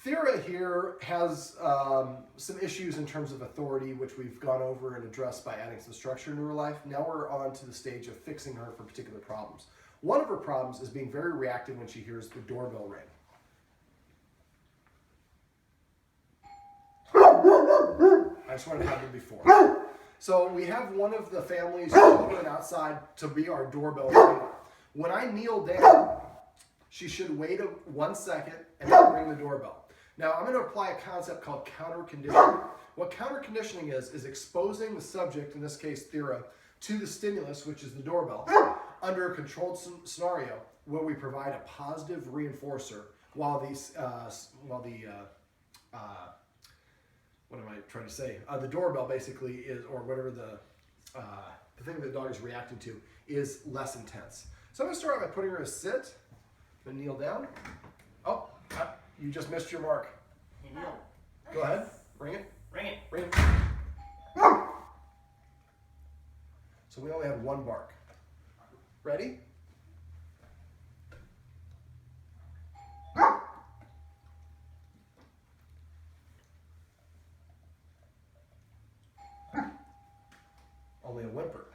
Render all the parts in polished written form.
Thira here has some issues in terms of authority, which we've gone over and addressed by adding some structure into her life. Now we're on to the stage of fixing her for particular problems. One of her problems is being very reactive when she hears the doorbell ring. I just wanted to have it before. So we have one of the family's children outside to be our doorbell ringer. When I kneel down, she should wait 1 second and then ring the doorbell. Now I'm going to apply a concept called counterconditioning. What counterconditioning is exposing the subject, in this case Thira, to the stimulus, which is the doorbell, under a controlled scenario where we provide a positive reinforcer while what am I trying to say? The doorbell basically is, or whatever the thing the dog is reacting to, is less intense. So I'm going to start out by putting her to sit, then kneel down. Oh, you just missed your mark. Hey, Neil. Go ahead, ring it. Ring it. Ring it. So we only have one bark. Ready? Only a whimper.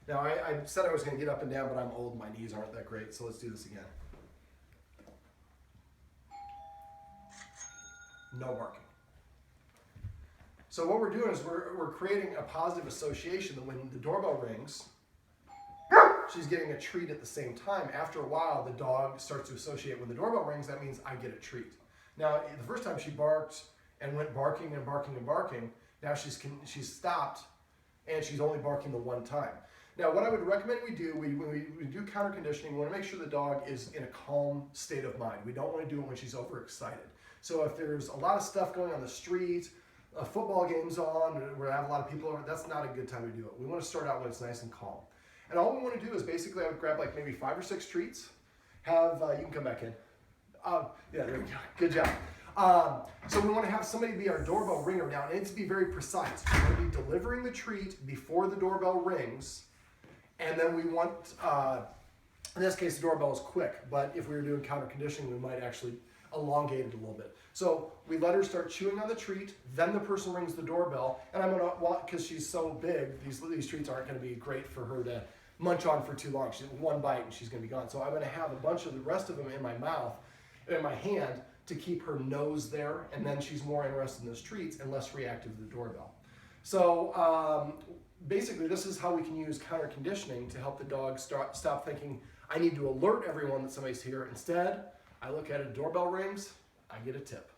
Now, I said I was going to get up and down, but I'm old and my knees aren't that great, so let's do this again. No barking. So what we're doing is we're creating a positive association that when the doorbell rings, she's getting a treat at the same time. After a while, the dog starts to associate when the doorbell rings, that means I get a treat. Now, the first time she barked and went barking and barking and barking, now she's stopped and she's only barking the one time. Now, what I would recommend we do, when we do counter conditioning, we want to make sure the dog is in a calm state of mind. We don't want to do it when she's overexcited. So if there's a lot of stuff going on the street, a football game's on, where I have a lot of people over, that's not a good time to do it. We want to start out when it's nice and calm. And all we want to do is basically, I would grab like maybe 5 or 6 treats, have, you can come back in. Yeah, there we go, good job. So we want to have somebody be our doorbell ringer. Now, it needs to be very precise. We want to be delivering the treat before the doorbell rings, and then we want, in this case, the doorbell is quick, but if we were doing counter conditioning, we might actually elongate it a little bit. So we let her start chewing on the treat, then the person rings the doorbell, and I'm gonna, because she's so big, these treats aren't gonna be great for her to munch on for too long. She's one bite and she's gonna be gone. So I'm gonna have a bunch of the rest of them in my mouth, in my hand, to keep her nose there, and then she's more interested in those treats and less reactive to the doorbell. So basically, this is how we can use counter conditioning to help the dog stop thinking, I need to alert everyone that somebody's here. Instead, I look at it, doorbell rings, I get a tip.